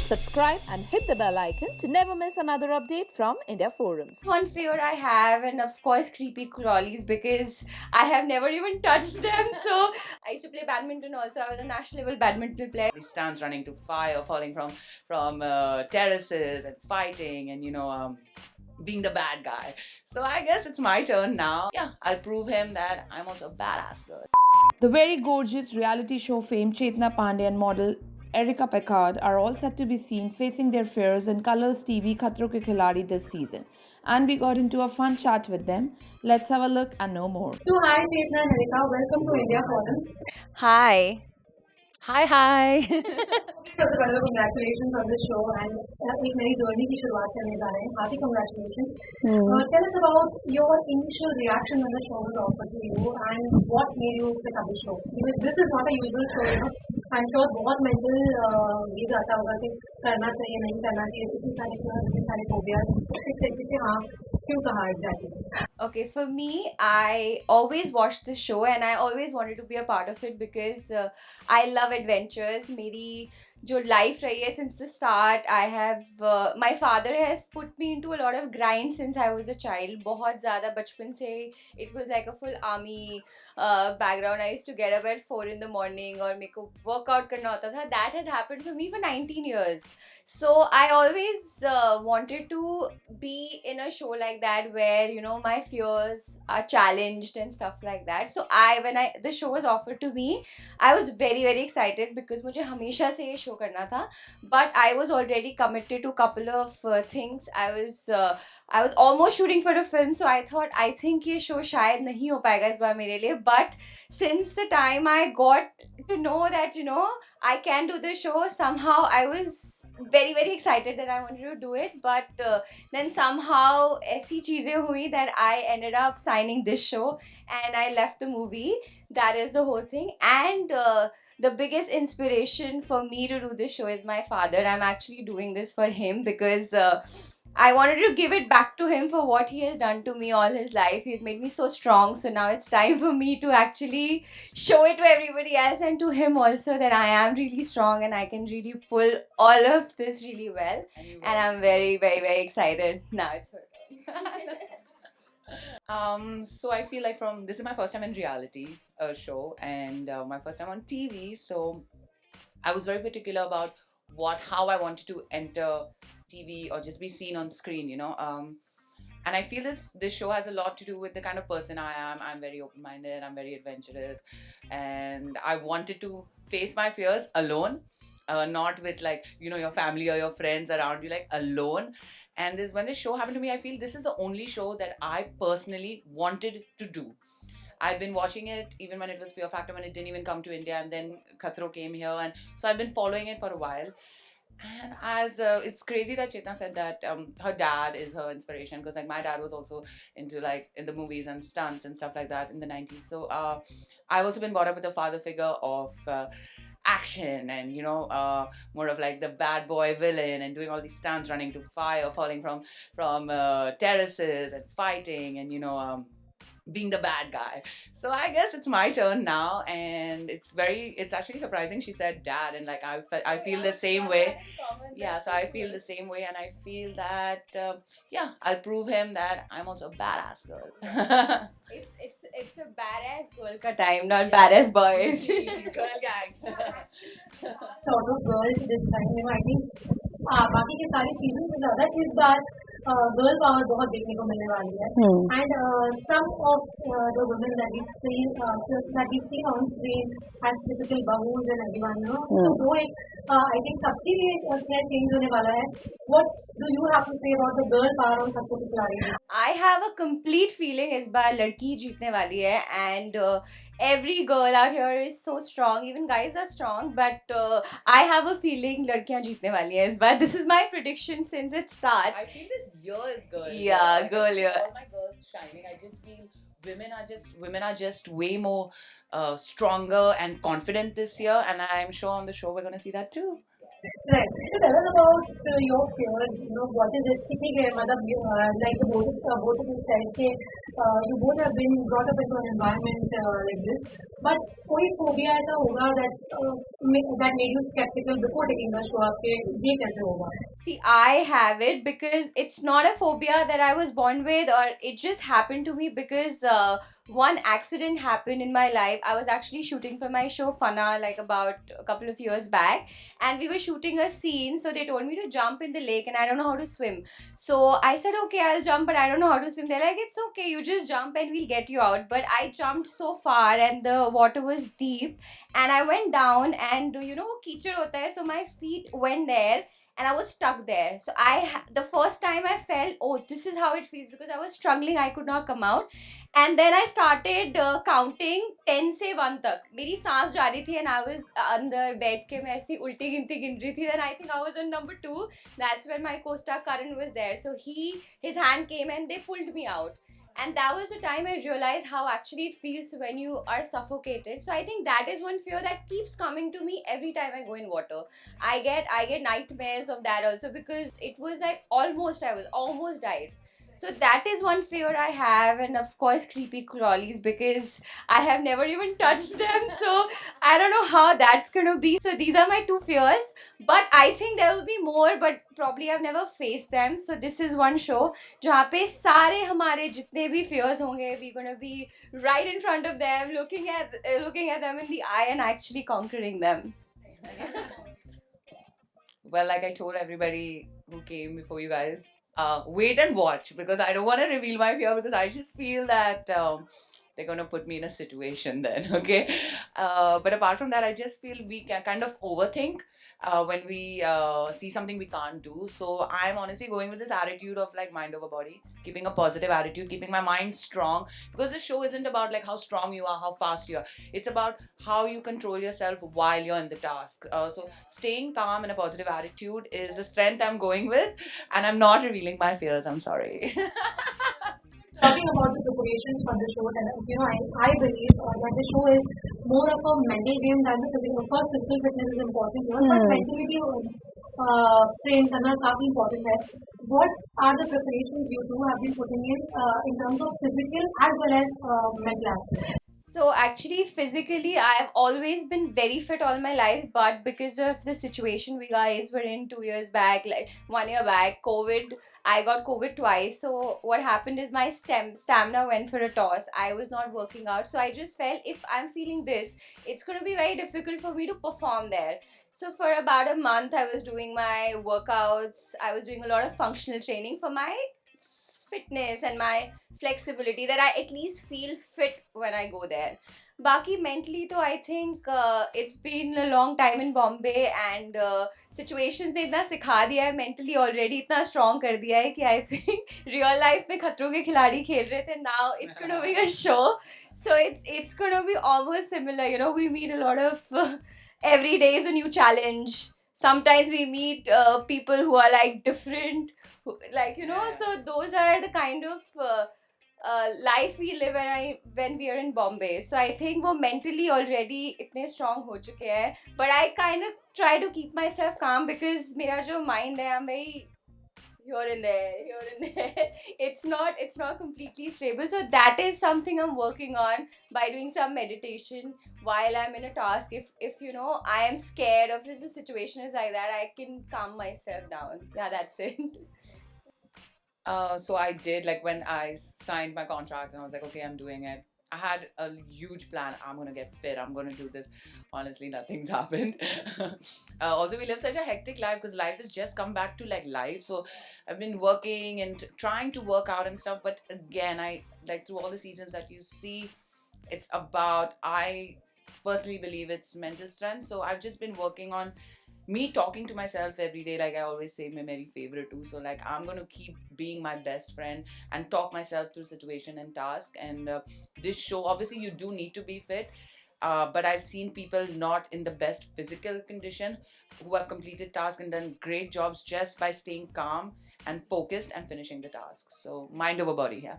subscribe and hit the bell icon to never miss another update from India Forums. One fear I have, and of course, creepy crawlies because I have never even touched them. So I used to play badminton also. I was a national level badminton player. These stunts running to fire, falling from terraces and fighting, and being the bad guy. So I guess it's my turn now. Yeah, I'll prove him that I'm also a badass girl. The very gorgeous reality show fame Chetna Pandey and model Erika Packard are all set to be seen facing their fears in Colors TV Khatron Khiladi this season. And we got into a fun chat with them. Let's have a look and know more. So hi Chetna and Erika, welcome to India Forum. Hi. Hi. सबसे पहले तो congratulations on this show and एक नई journey की शुरुआत करने जा रहे हैं. Hearty congratulations. Tell us about your initial reaction when the show was offered to you and what made you pick up the show. Because this is not a usual show, you know. I'm sure बहुत mental ये जाता होगा कि करना चाहिए नहीं करना चाहिए इतनी सारी phobias. इस तरीके से हाँ क्यों कहा exactly? Okay, for me, I always watched this show and I always wanted to be a part of it because I love adventures. मेरी जो life रही है since the start, I have my father has put me into a lot of grind since I was a child. बहुत ज़्यादा बचपन से it was like a full army background. I used to get up at 4 in the morning और मेरे को workout करना होता था. That has happened for me for 19 years. So I always wanted to be in a show like that where my fears are challenged and stuff like that. So when the show was offered to me, I was very very excited because मुझे हमेशा से ये show करना था. But I was already committed to couple of things. I was almost shooting for a film, so I think ये show शायद नहीं हो पाएगा इस बार मेरे लिए. But since the time I got to know that I can do the show, somehow I was very very excited that I wanted to do it. But then somehow ऐसी चीजें हुई that I ended up signing this show and I left the movie. That is the whole thing. And the biggest inspiration for me to do this show is my father. I'm actually doing this for him because I wanted to give it back to him for what he has done to me all his life. He's made me so strong. So now it's time for me to actually show it to everybody else and to him also that I am really strong and I can really pull all of this really well. And I'm very, very, very excited. Now it's her turn. So I feel like this is my first time in reality show and my first time on TV. So I was very particular about how I wanted to enter TV or just be seen on screen, and I feel this show has a lot to do with the kind of person I am. I'm very open-minded, I'm very adventurous, and I wanted to face my fears alone, not with your family or your friends around you, alone. And when this show happened to me, I feel this is the only show that I personally wanted to do. I've been watching it even when it was Fear Factor, when it didn't even come to India, and then Khatron came here, and so I've been following it for a while. And as it's crazy that Chetna said that her dad is her inspiration, because my dad was also into in the movies and stunts and stuff like that in the 90s. So I've also been brought up with a father figure of action and more of the bad boy villain and doing all these stunts, running to fire, falling from terraces and fighting, and being the bad guy. So I guess it's my turn now, and it's actually surprising she said dad, and I feel the same way. Yeah, so I feel the same way, and I feel that I'll prove him that I'm also a badass girl. It's a badass girl ka time, not badass boys. Girl gang. Sort of girls this time, I think बाकी के सारी चीजों से ज्यादा इस बार girl power बहुत देखने को मिलने वाली है. And some of the women that we've seen on screen as typical bahu's and everyone, वो एक I think सबके लिए क्या change होने वाला है. What do you have to say about the girl power on सबको खिलाड़ी? I have a complete feeling इस बार लड़की जीतने वाली है, and every girl out here is so strong. Even guys are strong, but I have a feeling लड़कियां जीतने वाली है इस बार. This is my prediction since it starts. I feel this year is girl. Yeah, girl year. All my girls shining. I just feel women are just way more stronger and confident this year, and I'm sure on the show we're gonna see that too. Right. So tell us about your fears. What is it? कितनी गए मतलब like both of you said, you both have been brought up into an environment like this. But कोई phobia ऐसा होगा that made you skeptical before taking the show आपके ये कैसे होगा? See, I have it because it's not a phobia that I was born with, or it just happened to me because one accident happened in my life. I was actually shooting for my show Fana like about a couple of years back, and we were shooting a scene. So they told me to jump in the lake, and I don't know how to swim. So I said, okay, I'll jump, but I don't know how to swim. They're like, it's okay, you just jump and we'll get you out. But I jumped so far, and the water was deep, and I went down, and you know, कीचड़ होता है, so my feet went there and I was stuck there. So the first time I felt, oh, this is how it feels, because I was struggling, I could not come out. And then I started counting 10 से 1 तक. मेरी सांस जा रही थी and I was अंदर बैठ के मैं ऐसी उल्टी गिनती गिन रही थी. Then I think I was on number 2. That's when my co-star Karan was there. So his hand came and they pulled me out. And that was the time I realized how actually it feels when you are suffocated. So I think that is one fear that keeps coming to me every time I go in water. I get nightmares of that also, because it was like I was almost died. So that is one fear I have, and of course creepy crawlies, because I have never even touched them. So I don't know how that's gonna be. So these are my 2 fears, but I think there will be more, but probably I've never faced them. So this is one show जहाँ पे सारे हमारे जितने भी fears होंगे, we're gonna be right in front of them, looking at them in the eye and actually conquering them. Well, like I told everybody who came before you guys, wait and watch, because I don't want to reveal my fear, because I just feel that they're going to put me in a situation then, okay? But apart from that, I just feel we can kind of overthink when we see something we can't do. So I'm honestly going with this attitude of like mind over body, keeping a positive attitude, keeping my mind strong, because the show isn't about like how strong you are, how fast you are. It's about how you control yourself while you're in the task. So staying calm and a positive attitude is the strength I'm going with, and I'm not revealing my fears. I'm sorry. Talking about the preparations for the show, I believe that the show is more of a mental game than the physical. Of course, physical fitness is important, but mentally भी train करना काफी important है. What are the preparations you two have been putting in terms of physical as well as mental aspects? So actually, physically, I've always been very fit all my life, but because of the situation we guys were in 2 years back, like 1 year back, COVID, I got COVID twice. So what happened is my stamina went for a toss. I was not working out, so I just felt if I'm feeling this, it's going to be very difficult for me to perform there. So for about a month, I was doing my workouts. I was doing a lot of functional training for my fitness and my flexibility, that I at least feel fit when I go there. Baki mentally तो I think it's been a long time in Bombay, and situations ने इतना सिखा दिया है, mentally already इतना strong कर दिया है कि I think real life में खतरों के खिलाड़ी खेल रहे थे. Now it's gonna be a show, so it's gonna be almost similar. You know, we meet a lot of every day is a new challenge. Sometimes we meet people who are like different, like so those are the kind of life we live when we are in Bombay. So I think वो mentally already इतने strong हो चुके हैं, but I kind of try to keep myself calm, because मेरा जो mind है, I'm very here and there. It's not completely stable. So that is something I'm working on by doing some meditation while I'm in a task. If I am scared, or if the situation is like that, I can calm myself down. Yeah, that's it. So I did, like when I signed my contract and I was like, okay, I'm doing it. I had a huge plan. I'm going to get fit. I'm going to do this. Honestly, nothing's happened. Also, we live such a hectic life, because life has just come back to like life. So I've been working and trying to work out and stuff. But again, I like through all the seasons that you see, it's about, I personally believe it's mental strength. So I've just been working on me talking to myself every day. Like I always say, my very favorite too. So like I'm going to keep being my best friend and talk myself through situation and task. And this show, obviously you do need to be fit, but I've seen people not in the best physical condition who have completed tasks and done great jobs just by staying calm and focused and finishing the task. So mind over body. Yeah.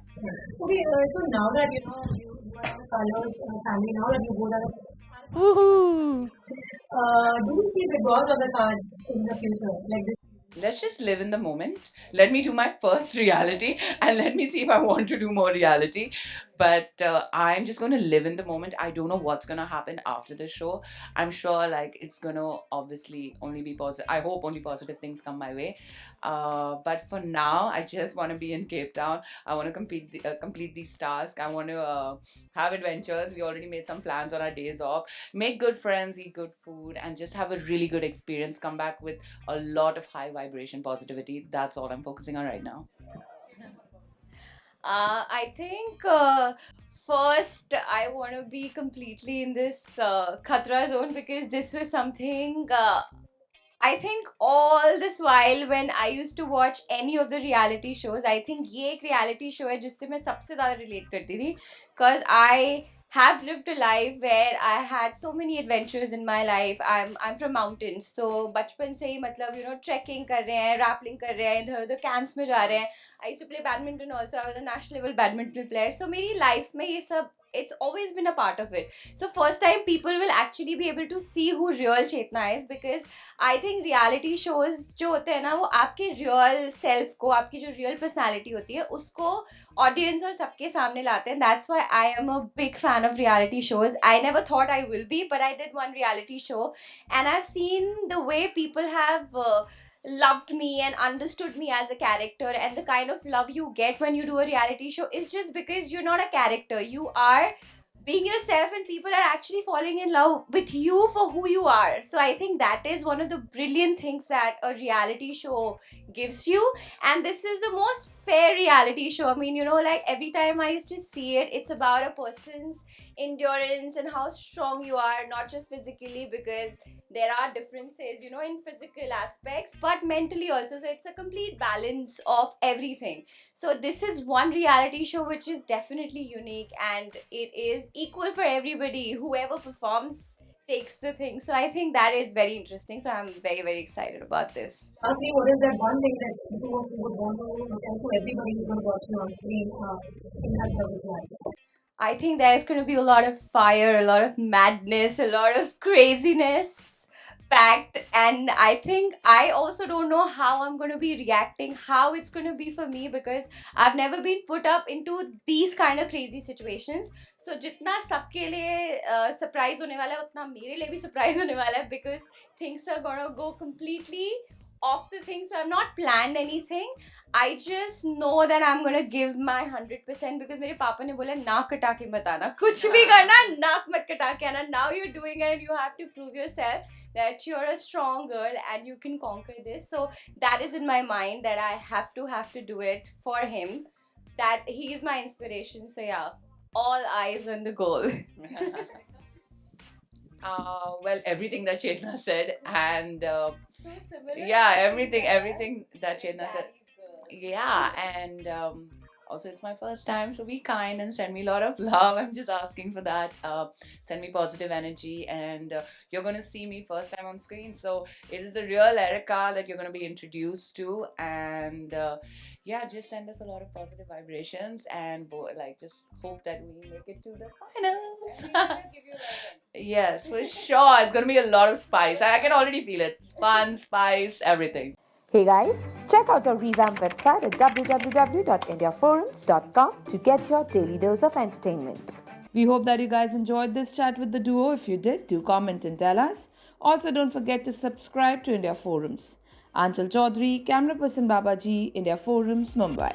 Okay, so now that you are a Colors family, now that you go down, Woohoo! do you see the goals of the cards in the future, like this? let's just live in the moment. Let me do my first reality and let me see if I want to do more reality. But I'm just going to live in the moment. I don't know what's going to happen after the show. I'm sure like it's going to obviously only be positive. I hope only positive things come my way. But for now, I just want to be in Cape Town. I want to complete these tasks. I want to have adventures. We already made some plans on our days off. Make good friends, eat good food, and just have a really good experience. Come back with a lot of high vibration positivity. That's all I'm focusing on right now. I think first I want to be completely in this Khatra zone because this was something I think all this while when I used to watch any of the reality shows, I think ये एक reality show है जिससे मैं सबसे ज़्यादा relate करती थी because I have lived a life where I had so many adventures in my life. I'm from mountains, so बचपन से ही मतलब trekking कर रहे हैं, rappelling कर रहे हैं, इधर उधर camps में जा रहे हैं. I used to play badminton also. I was a national level badminton player. So मेरी life में ये सब it's always been a part of it. So first time people will actually be able to see who real Chetna is because I think reality shows जो होते हैं ना वो आपके real self को आपकी जो real personality होती है उसको audience और सबके सामने लाते हैं. That's why I am a big fan of reality shows. I never thought I will be, but I did one reality show and I've seen the way people have loved me and understood me as a character, and the kind of love you get when you do a reality show is just because you're not a character, you are being yourself and people are actually falling in love with you for who you are. So I think that is one of the brilliant things that a reality show gives you, and this is the most fair reality show. I mean, like every time I used to see it, it's about a person's endurance and how strong you are, not just physically, because there are differences in physical aspects but mentally also. So it's a complete balance of everything. So this is one reality show which is definitely unique and it is equal for everybody. Whoever performs takes the thing. So I think that is very interesting. So I'm very, very excited about this. Lastly, what is that one thing that you would want to tell to everybody who's going to watch you on screen in that service life? I think there's going to be a lot of fire, a lot of madness, a lot of craziness packed. And I think I also don't know how I'm going to be reacting, how it's going to be for me because I've never been put up into these kind of crazy situations. So जितना सबके लिए surprise होने वाला है उतना मेरे लिए भी surprise होने वाला है because things are going to go completely off the thing. So I've not planned anything. I just know that I'm gonna give my 100% because मेरे पापा ने बोला नाक कटा के मत आना, कुछ भी करना नाक मत कटा के आना. Now you're doing it and you have to prove yourself that you're a strong girl and you can conquer this. So that is in my mind that I have to do it for him. That he is my inspiration. So yeah, all eyes on the goal. Well, everything that Chetna said, and So similar. yeah, everything that Chetna said. Yeah, and also it's my first time, so be kind and send me a lot of love. I'm just asking for that. Send me positive energy, and you're gonna see me first time on screen. So it is the real Erika that you're gonna be introduced to, and yeah, just send us a lot of positive vibrations, and just hope that we make it to the finals. Yes, for sure. It's gonna be a lot of spice. I can already feel it. Fun, spice, everything. Hey guys, check out our revamped website at www.indiaforums.com to get your daily dose of entertainment. We hope that you guys enjoyed this chat with the duo. If you did, do comment and tell us. Also, don't forget to subscribe to India Forums. Anchal Chaudhary, camera person Babaji, India Forums, Mumbai.